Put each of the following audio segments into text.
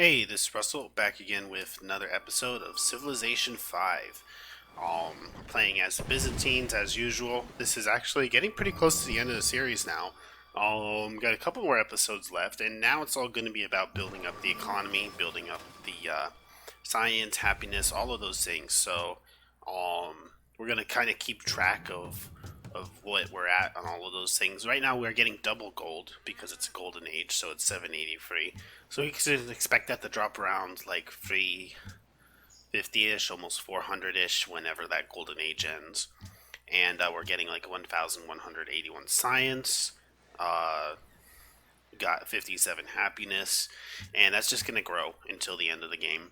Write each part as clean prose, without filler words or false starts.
Hey, this is Russell back again with another episode of Civilization 5. Playing as the Byzantines as usual. This is actually getting pretty close to the end of the series now. Got a couple more episodes left, and now it's all going to be about building up the economy, building up the science, happiness, all of those things. So, we're going to kind of keep track of what we're at on all of those things. Right now, we're getting double gold because it's a golden age, so it's 780 free. So we can expect that to drop around like 350-ish, almost 400-ish whenever that golden age ends. And we're getting like 1,181 science. Got 57 happiness, and that's just gonna grow until the end of the game.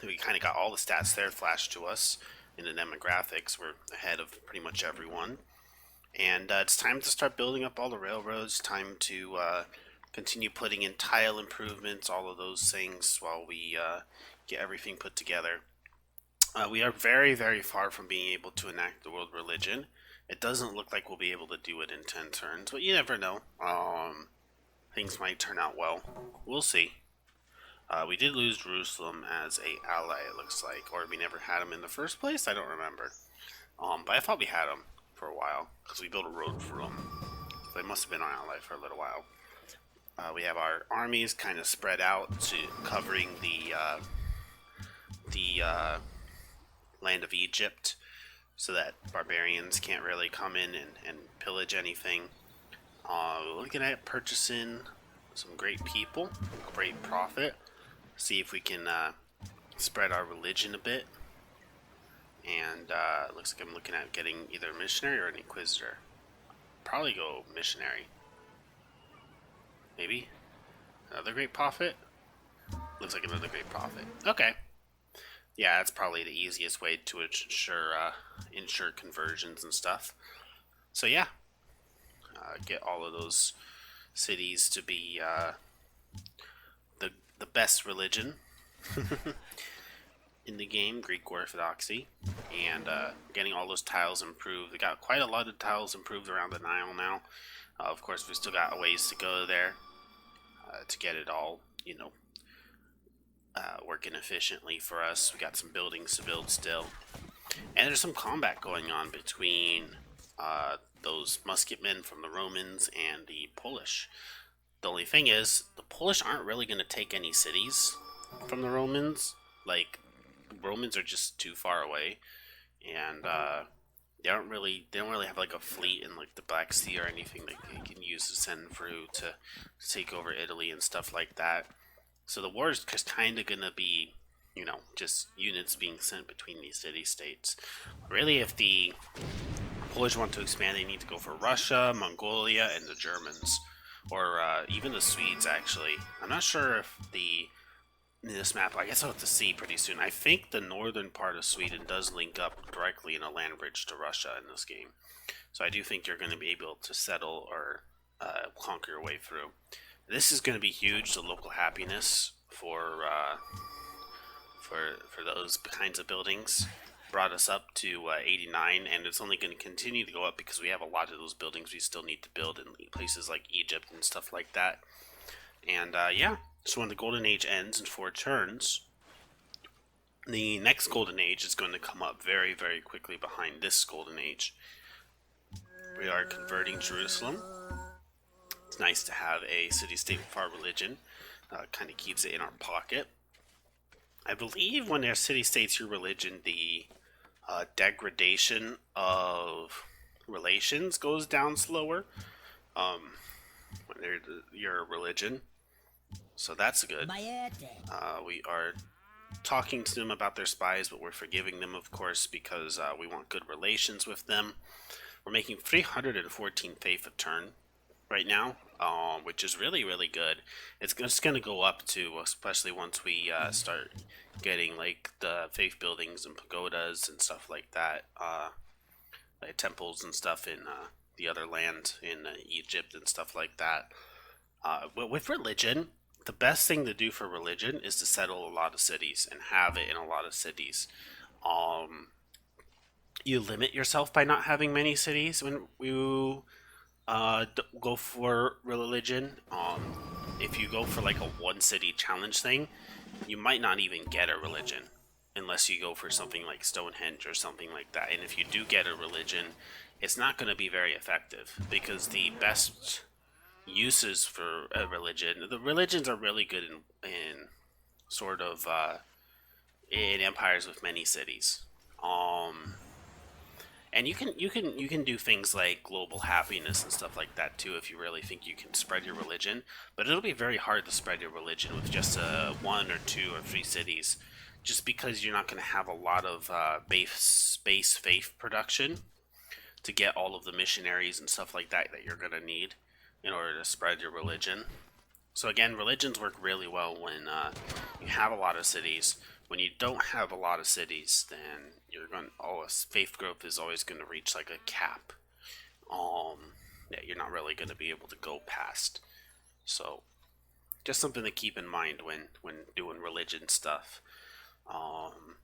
We kind of got all the stats there flashed to us in the demographics. We're ahead of pretty much everyone, and it's time to start building up all the railroads. Time to continue putting in tile improvements, all of those things, while we get everything put together. We are very, very far from being able to enact the world religion. It doesn't look like we'll be able to do it in 10 turns, but you never know. Things might turn out well. We'll see. We did lose Jerusalem as a ally, it looks like, or we never had him in the first place. I don't remember. But I thought we had him for a while because we built a road for him. So they must have been our ally for a little while. We have our armies kind of spread out to covering the land of Egypt, so that barbarians can't really come in and pillage anything. Looking at purchasing some great people, great profit. See if we can spread our religion a bit. And looks like I'm looking at getting either a missionary or an inquisitor. Probably go missionary. Maybe another great prophet. Looks like another great prophet. Okay. Yeah, that's probably the easiest way to ensure conversions and stuff. So yeah, get all of those cities to be the best religion in the game, Greek Orthodoxy, and getting all those tiles improved. We got quite a lot of tiles improved around the Nile now. Of course, we still got a ways to go there to get it all, working efficiently for us. We got some buildings to build still, and there's some combat going on between those musketmen from the Romans and the Polish. The only thing is, the Polish aren't really going to take any cities from the Romans. Like, the Romans are just too far away, and they don't really have like a fleet in like the Black Sea or anything that they can use to send through to take over Italy and stuff like that. So the war is just kind of gonna be, just units being sent between these city states. Really, if the Polish want to expand, they need to go for Russia, Mongolia, and the Germans, or even the Swedes. Actually, I'm not sure if this map. I guess I'll have to see pretty soon. I think the northern part of Sweden does link up directly in a land bridge to Russia in this game, so I do think you're going to be able to settle or conquer your way through. This is going to be huge. The local happiness for those kinds of buildings brought us up to 89, and it's only going to continue to go up because we have a lot of those buildings we still need to build in places like Egypt and stuff like that. And yeah, so when the Golden Age ends in 4 turns, the next Golden Age is going to come up very, very quickly behind this Golden Age. We are converting Jerusalem. It's nice to have a city-state with our religion. Kind of keeps it in our pocket. I believe when they're city-states, your religion, the degradation of relations goes down slower when they're your religion. So that's good. We are talking to them about their spies, but we're forgiving them, of course, because we want good relations with them. We're making 314 faith a turn right now, which is really, really good. It's just going to go up too, especially once we start getting like the faith buildings and pagodas and stuff like that, like temples and stuff in the other land in Egypt and stuff like that. But with religion, the best thing to do for religion is to settle a lot of cities and have it in a lot of cities. You limit yourself by not having many cities when you go for religion. if you go for like a one city challenge thing, you might not even get a religion unless you go for something like Stonehenge or something like that. And if you do get a religion, it's not going to be very effective because the best uses for a religion, the religions are really good in sort of in empires with many cities. Um, and you can do things like global happiness and stuff like that too if you really think you can spread your religion. But it'll be very hard to spread your religion with just one or two or three cities, just because you're not going to have a lot of base faith production to get all of the missionaries and stuff like that that you're going to need in order to spread your religion. So again, religions work really well when you have a lot of cities. When you don't have a lot of cities, then you're going always faith growth is always going to reach like a cap. That you're not really going to be able to go past. So just something to keep in mind when doing religion stuff. Um,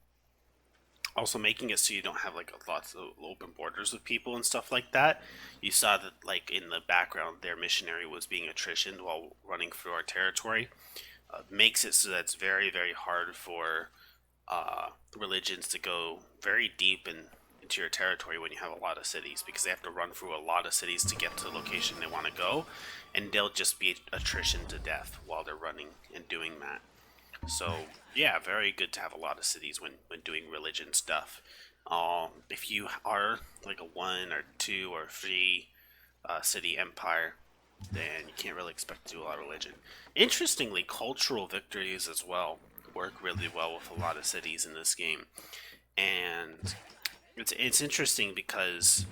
Also making it so you don't have like lots of open borders with people and stuff like that. You saw that like in the background, their missionary was being attritioned while running through our territory. Makes it so that it's very very hard for religions to go very deep into your territory when you have a lot of cities, because they have to run through a lot of cities to get to the location they want to go, and they'll just be attrition to death while they're running and doing that. So yeah, very good to have a lot of cities when doing religion stuff. If you are like a one or two or three city empire, then you can't really expect to do a lot of religion. Interestingly, cultural victories as well work really well with a lot of cities in this game, and it's interesting because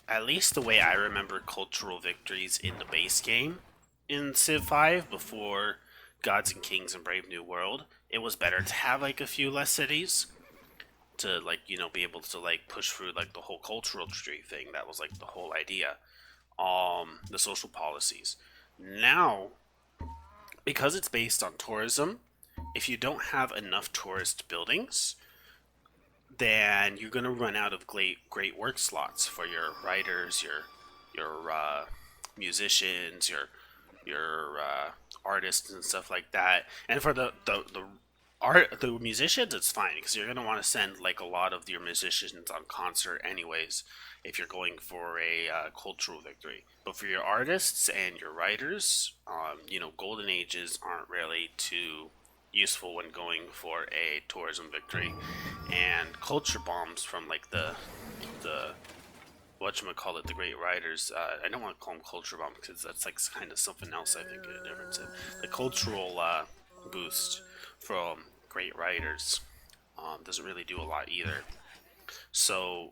at least the way I remember cultural victories in the base game in Civ 5 before Gods and Kings and Brave New World, it was better to have like a few less cities to like be able to like push through like the whole cultural tree thing. That was like the whole idea. The social policies. Now, because it's based on tourism, if you don't have enough tourist buildings, then you're gonna run out of great work slots for your writers, your musicians, your artists and stuff like that. And for the musicians, it's fine because you're gonna want to send like a lot of your musicians on concert anyways if you're going for a cultural victory. But for your artists and your writers, golden ages aren't really too useful when going for a tourism victory. And culture bombs from like the whatchamacallit, the great writers. I don't want to call them culture bombs because that's like kind of something else. I think a difference in the cultural boost from great writers doesn't really do a lot either. So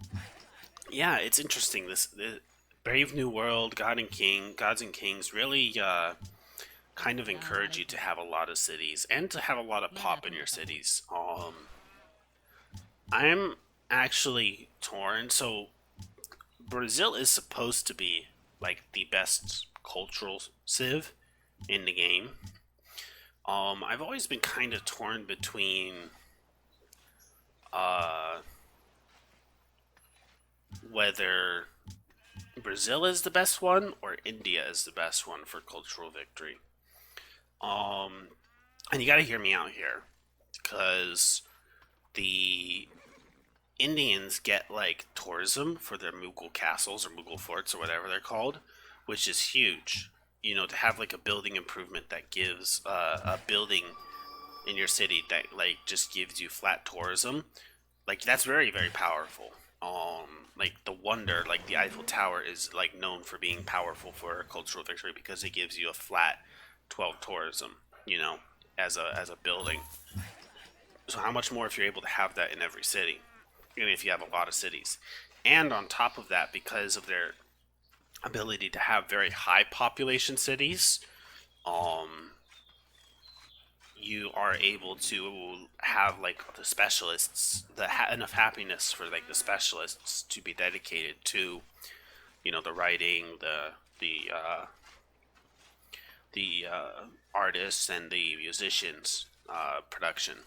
yeah, it's interesting. This Brave New World, Gods and Kings really kind of encourage you to have a lot of cities and to have a lot of pop in your cities. I'm actually torn. So Brazil is supposed to be like the best cultural civ in the game. I've always been kind of torn between uh, whether Brazil is the best one or India is the best one for cultural victory. Um, and you got to hear me out here because the Indians get like tourism for their Mughal castles or Mughal forts or whatever they're called, which is huge. To have like a building improvement that gives a building in your city that like just gives you flat tourism, like that's very very powerful. Like the wonder, like the Eiffel Tower is like known for being powerful for a cultural victory because it gives you a flat 12 tourism, as a building. So how much more if you're able to have that in every city, and if you have a lot of cities, and on top of that, because of their ability to have very high population cities, um, you are able to have like the specialists, enough happiness for like the specialists to be dedicated to, the writing, the artists and the musicians production.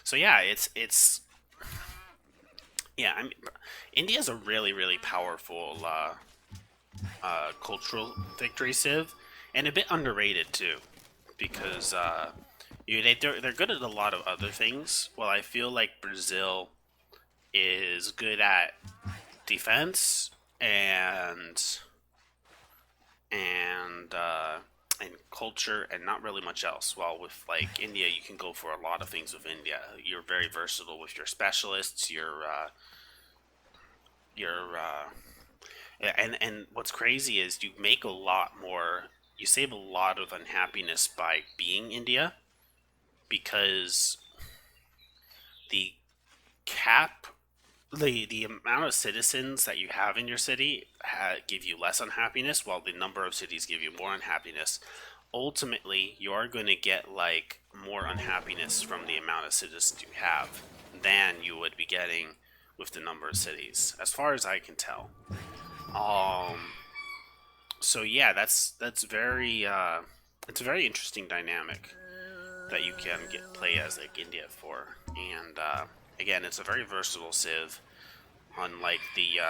So yeah, it's yeah. I mean, India's a really really powerful cultural victory civ, and a bit underrated too, because they're good at a lot of other things. Well, I feel like Brazil is good at defense and and culture and not really much else. While with like India, you can go for a lot of things with India. You're very versatile with your specialists. Your and what's crazy is you make a lot more. You save a lot of unhappiness by being India because the cap the amount of citizens that you have in your city give you less unhappiness, while the number of cities give you more unhappiness. Ultimately, you're going to get like more unhappiness from the amount of citizens you have than you would be getting with the number of cities, as far as I can tell. Um, so yeah, that's very it's a very interesting dynamic that you can get play as like India for, and again, it's a very versatile civ, unlike the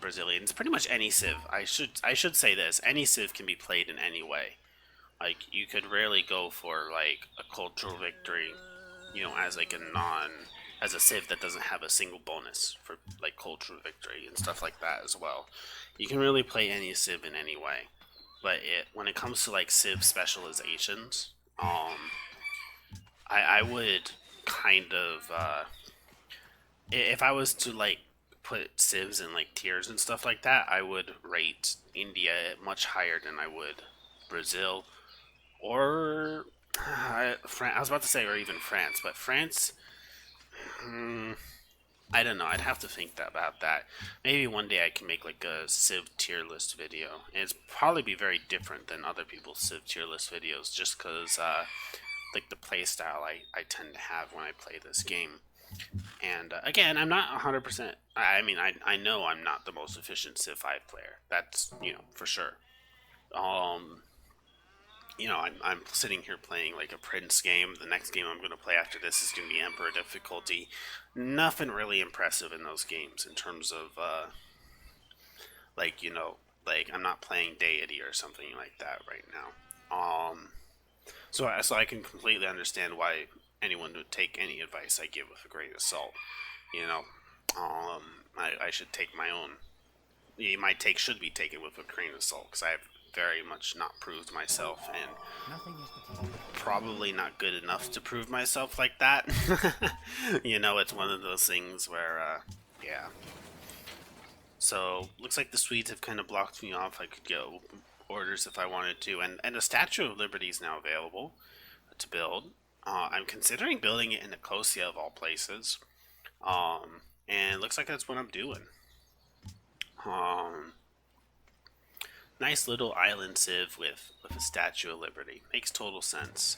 Brazilians. Pretty much any civ. I should say this: any civ can be played in any way. Like you could rarely go for like a cultural victory, as like as a civ that doesn't have a single bonus for like cultural victory and stuff like that as well. You can really play any civ in any way, but when it comes to like civ specializations, I would kind of if I was to like put civs in like tiers and stuff like that, I would rate India much higher than I would Brazil or I was about to say or even France, but France, mm, I don't know. I'd have to think about that. Maybe one day I can make like a Civ tier list video. And it's probably be very different than other people's Civ tier list videos, just because like the play style I tend to have when I play this game. And again, I'm not 100%. I mean, I know I'm not the most efficient Civ 5 player. That's, for sure. Um, I'm sitting here playing like a Prince game. The next game I'm going to play after this is going to be Emperor difficulty. Nothing really impressive in those games in terms of, like, like I'm not playing Deity or something like that right now. So I can completely understand why anyone would take any advice I give with a grain of salt. You know, I should take my own. My take should be taken with a grain of salt because I have very much not proved myself and probably not good enough to prove myself like that. It's one of those things where, yeah. So looks like the Swedes have kind of blocked me off. I could get orders if I wanted to, and the Statue of Liberty is now available to build. I'm considering building it in Nicosia of all places, and it looks like that's what I'm doing. Um, Nice little island civ with a Statue of Liberty. Makes total sense.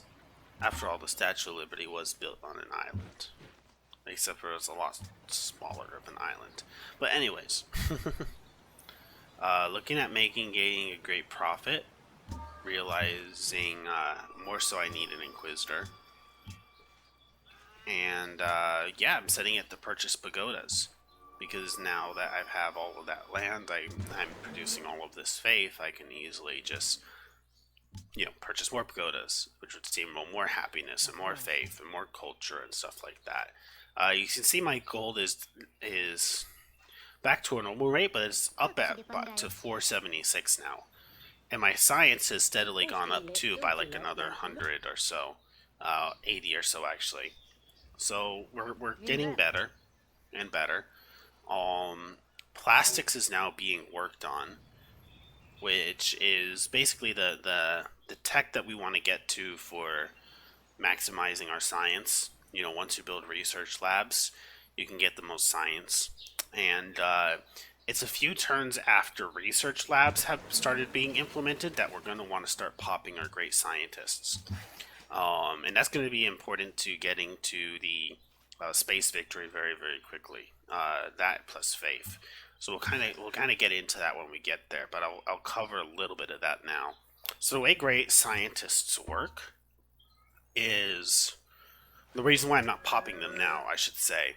After all, the Statue of Liberty was built on an island. Except for it was a lot smaller of an island. But anyways. Looking at gaining a great profit. Realizing more so I need an Inquisitor. And yeah, I'm setting it to purchase pagodas. Because now that I have all of that land, I'm producing all of this faith, I can easily just, purchase more pagodas, which would seem more happiness and more faith and more culture and stuff like that. You can see my gold is back to a normal rate, but it's up to 476 now. And my science has steadily gone up too by like another 100 or so, 80 or so actually. So we're getting better and better. Plastics is now being worked on, which is basically the tech that we want to get to for maximizing our science. Once you build research labs, you can get the most science. And it's a few turns after research labs have started being implemented that we're going to want to start popping our great scientists. And that's going to be important to getting to the space victory very, very quickly. That plus faith. So we'll kind of get into that when we get there, but I'll cover a little bit of that now. So the way great scientists work is the reason why I'm not popping them now, I should say.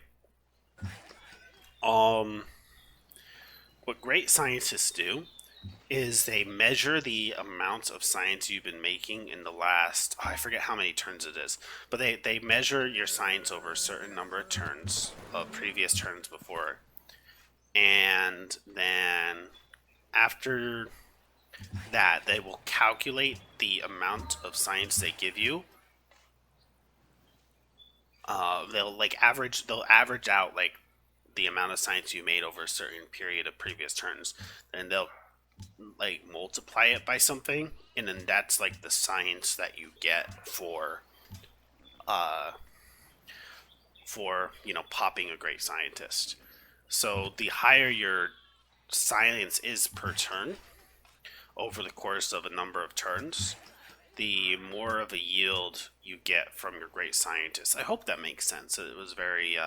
What great scientists do is they measure the amount of science you've been making in the last, I forget how many turns it is, but they measure your science over a certain number of turns of previous turns before. And then after that, they will calculate the amount of science they give you. They'll average out like the amount of science you made over a certain period of previous turns, and they'll like multiply it by something, and then that's like the science that you get uh for popping a great scientist. So the higher your science is per turn over the course of a number of turns, the more of a yield you get from your great scientist. I hope that makes sense. It was very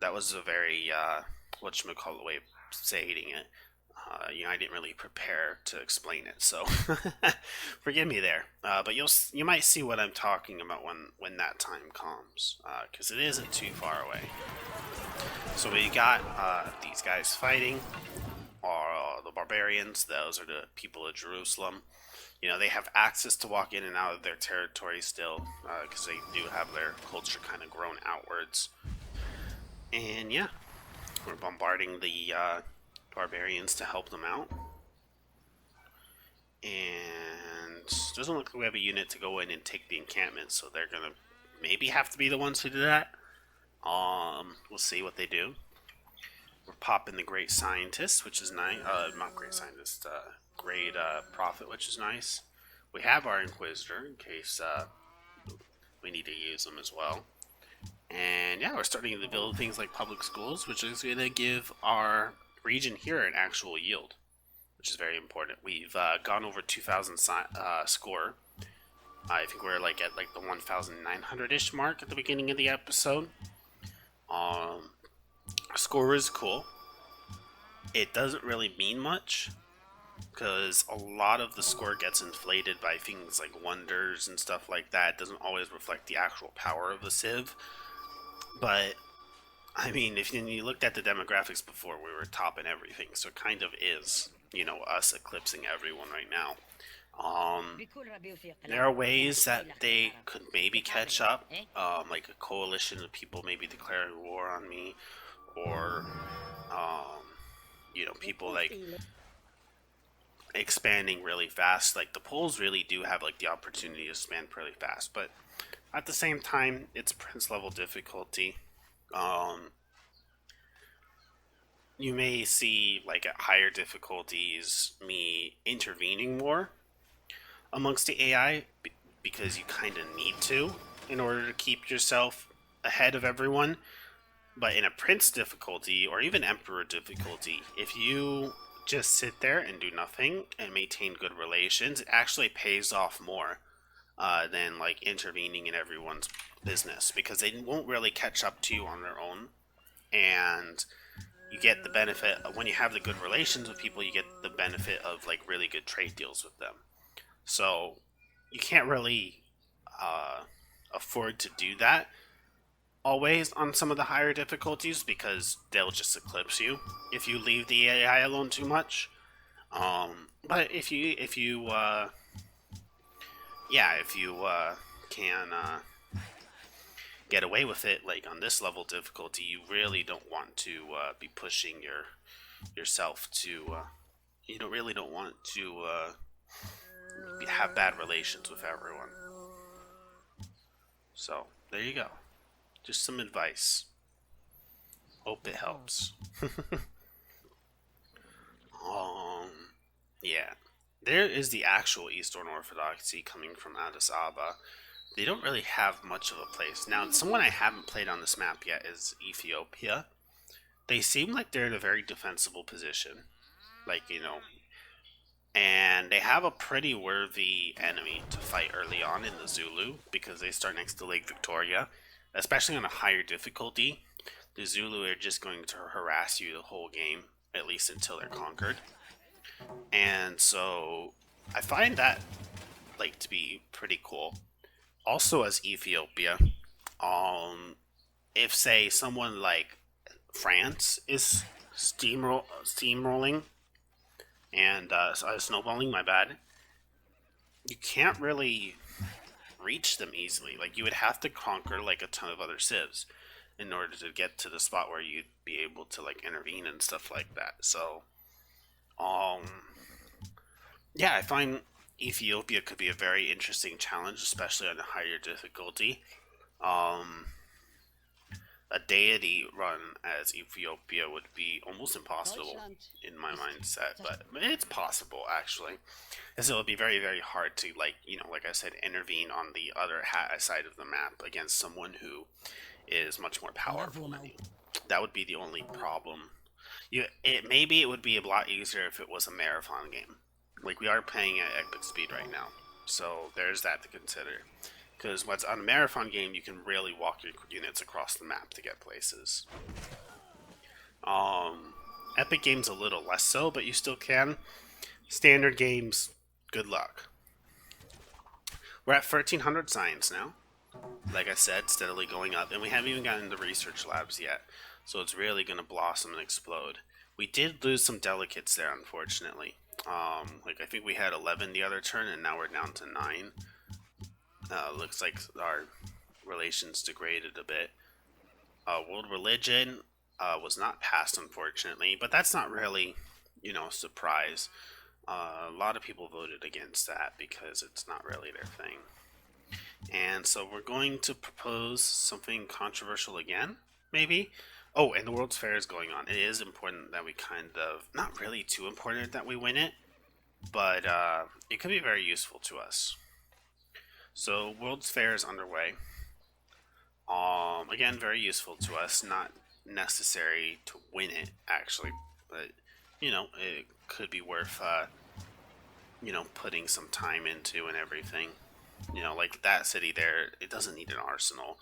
that was a very whatchamacallit way of stating it. I didn't really prepare to explain it, so forgive me there. But you might see what I'm talking about when that time comes, because it isn't too far away. So we got these guys fighting, the barbarians. Those are the people of Jerusalem. They have access to walk in and out of their territory still, because they do have their culture kind of grown outwards. And yeah, we're bombarding the barbarians to help them out. And it doesn't look like we have a unit to go in and take the encampment, so they're gonna maybe have to be the ones who do that. We'll see what they do. We're popping the great scientist, which is nice. Not great scientist, great prophet, which is nice. We have our inquisitor in case we need to use them as well. And yeah, we're starting to build things like public schools, which is going to give our region here an actual yield, which is very important. We've gone over 2,000 score. I think we're like at like the 1,900-ish mark at the beginning of the episode. Score is cool. It doesn't really mean much, because a lot of the score gets inflated by things like wonders and stuff like that. It doesn't always reflect the actual power of the Civ. But I mean, if you looked at the demographics before, we were topping everything, so it kind of is, us eclipsing everyone right now. There are ways that they could maybe catch up, like a coalition of people maybe declaring war on me, or people like expanding really fast. Like the Poles really do have like the opportunity to expand pretty fast, but at the same time, it's Prince level difficulty. You may see like at higher difficulties me intervening more amongst the AI because you kind of need to in order to keep yourself ahead of everyone. But in a Prince difficulty or even Emperor difficulty, if you just sit there and do nothing and maintain good relations, it actually pays off more than like intervening in everyone's business, because they won't really catch up to you on their own. And you get the benefit of, when you have the good relations with people, you get the benefit of like really good trade deals with them. So you can't really afford to do that always on some of the higher difficulties, because they'll just eclipse you if you leave the AI alone too much. But if you can get away with it, like on this level difficulty, you really don't want to be pushing yourself to. You don't want to have bad relations with everyone. So there you go. Just some advice. Hope it helps. Yeah. There is the actual Eastern Orthodoxy coming from Addis Ababa. They don't really have much of a place. Now, someone I haven't played on this map yet is Ethiopia. They seem like they're in a very defensible position. Like, and they have a pretty worthy enemy to fight early on in the Zulu, because they start next to Lake Victoria. Especially on a higher difficulty, the Zulu are just going to harass you the whole game, at least until they're conquered. And so I find that like to be pretty cool. Also, as Ethiopia, if say someone like France is steamrolling And snowballing, my bad. You can't really reach them easily. Like you would have to conquer like a ton of other civs in order to get to the spot where you'd be able to like intervene and stuff like that. So, um, yeah, I find Ethiopia could be a very interesting challenge, especially on a higher difficulty. Um, a deity run as Ethiopia would be almost impossible in my mindset, but it's possible actually. And so it would be very, very hard to like I said, intervene on the other side of the map against someone who is much more powerful than you. That would be the only problem. Maybe it would be a lot easier if it was a marathon game. Like we are playing at epic speed right now, so there's that to consider. Because what's on a marathon game, you can really walk your units across the map to get places. Epic games a little less so, but you still can. Standard games, good luck. We're at 1,300 science now. Like I said, steadily going up, and we haven't even gotten into research labs yet. So it's really going to blossom and explode. We did lose some delegates there, unfortunately. Like I think we had 11 the other turn, and now we're down to 9. Looks like our relations degraded a bit. World religion was not passed, unfortunately, but that's not really, a surprise. A lot of people voted against that because it's not really their thing. And so we're going to propose something controversial again, maybe. Oh, and the World's Fair is going on. It is important that we not really too important that we win it, but it could be very useful to us. So World's Fair is underway. Again, very useful to us. Not necessary to win it, actually, but it could be worth putting some time into and everything. Like that city there, it doesn't need an arsenal.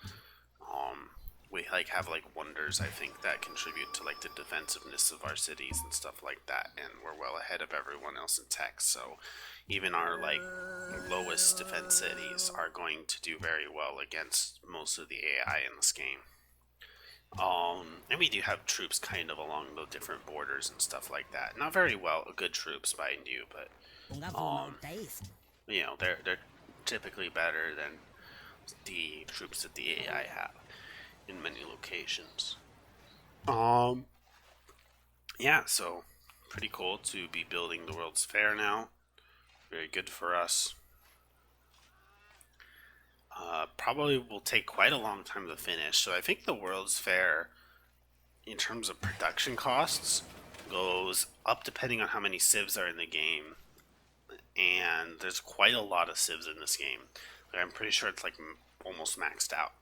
We have wonders, I think, that contribute to like the defensiveness of our cities and stuff like that, and we're well ahead of everyone else in tech. So even our lowest defense cities are going to do very well against most of the AI in this game. And we do have troops kind of along the different borders and stuff like that. Not very well, good troops, mind you, but they're typically better than the troops that the AI have in many locations. Yeah, so pretty cool to be building the World's Fair now. Very good for us. Probably will take quite a long time to finish. So I think the World's Fair, in terms of production costs, goes up depending on how many civs are in the game. And there's quite a lot of civs in this game. I'm pretty sure it's almost maxed out.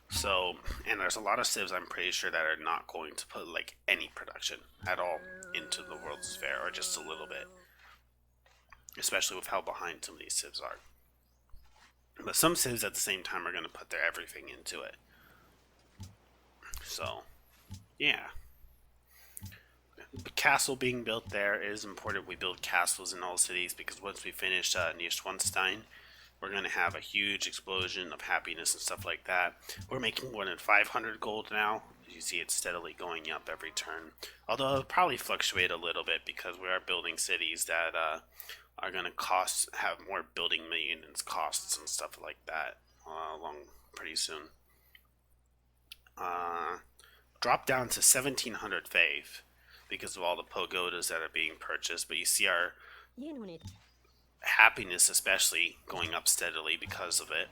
So, and there's a lot of civs I'm pretty sure that are not going to put any production at all into the World's Fair, or just a little bit. Especially with how behind some of these civs are. But some civs at the same time are going to put their everything into it. So, yeah. Castle being built there is important. We build castles in all cities because once we finish Neuschwanstein, we're going to have a huge explosion of happiness and stuff like that. We're making more than 500 gold now. As you see, it's steadily going up every turn. Although it'll probably fluctuate a little bit because we are building cities that are going to have more building maintenance costs and stuff like that along pretty soon. Drop down to 1700 faith because of all the pagodas that are being purchased, but you see our happiness especially going up steadily because of it.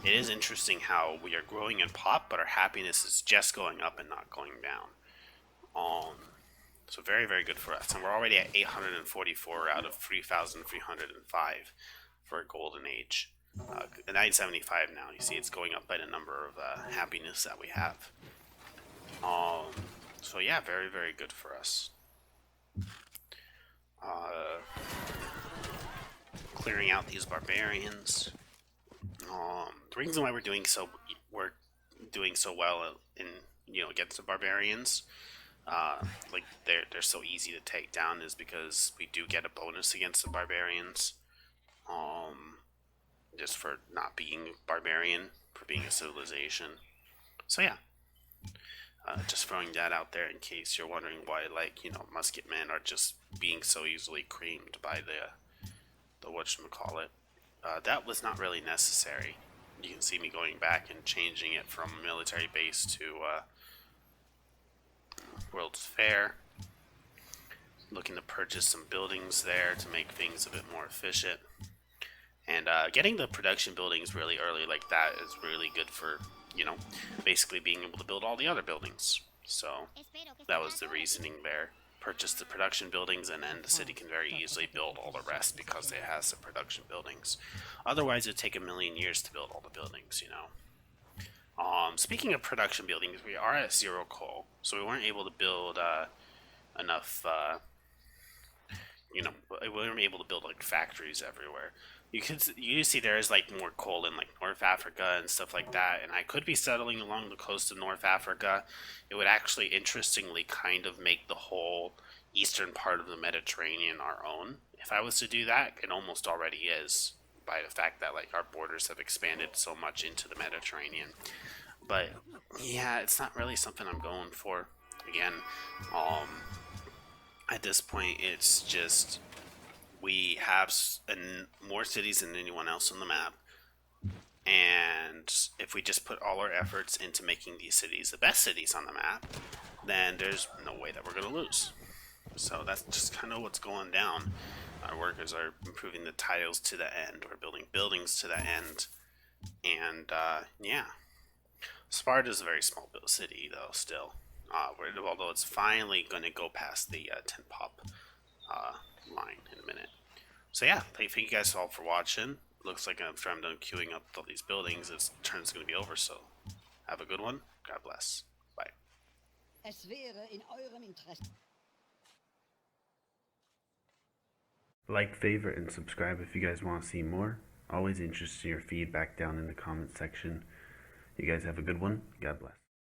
It is interesting how we are growing in pop, but our happiness is just going up and not going down. So very, very good for us. And we're already at 844 out of 3,305 for a golden age. 975 now. You see it's going up by the number of happiness that we have. So yeah, very, very good for us. Clearing out these barbarians. The reason why we're doing so well in against the barbarians, they're so easy to take down, is because we do get a bonus against the barbarians, just for not being barbarian, for being a civilization. So yeah, Just throwing that out there in case you're wondering why, like, musketmen are just being so easily creamed by the whatchamacallit. That was not really necessary. You can see me going back and changing it from military base to World's Fair. Looking to purchase some buildings there to make things a bit more efficient. And getting the production buildings really early like that is really good for, basically being able to build all the other buildings. So that was the reasoning there. Purchase the production buildings, and then the city can very easily build all the rest because it has the production buildings. Otherwise, it would take a million years to build all the buildings, Speaking of production buildings, we are at 0 coal, so we weren't able to build enough, we weren't able to build like factories everywhere. You see there's like more coal in like North Africa and stuff like that, and I could be settling along the coast of North Africa. It would actually interestingly kind of make the whole eastern part of the Mediterranean our own. If I was to do that, it almost already is, by the fact that like our borders have expanded so much into the Mediterranean. But yeah, it's not really something I'm going for. Again, at this point, it's just we have more cities than anyone else on the map, and if we just put all our efforts into making these cities the best cities on the map, then there's no way that we're going to lose. So that's just kind of what's going down. Our workers are improving the tiles to the end, we're building buildings to the end, and yeah. Sparta's a very small city though still, although it's finally going to go past the 10 pop line in a minute. So yeah, thank you guys all for watching. Looks like after I'm done queuing up all these buildings, this turn's going to be over, so have a good one. God bless. Bye. Like, favorite, and subscribe if you guys want to see more. Always interested in your feedback down in the comment section. You guys have a good one. God bless.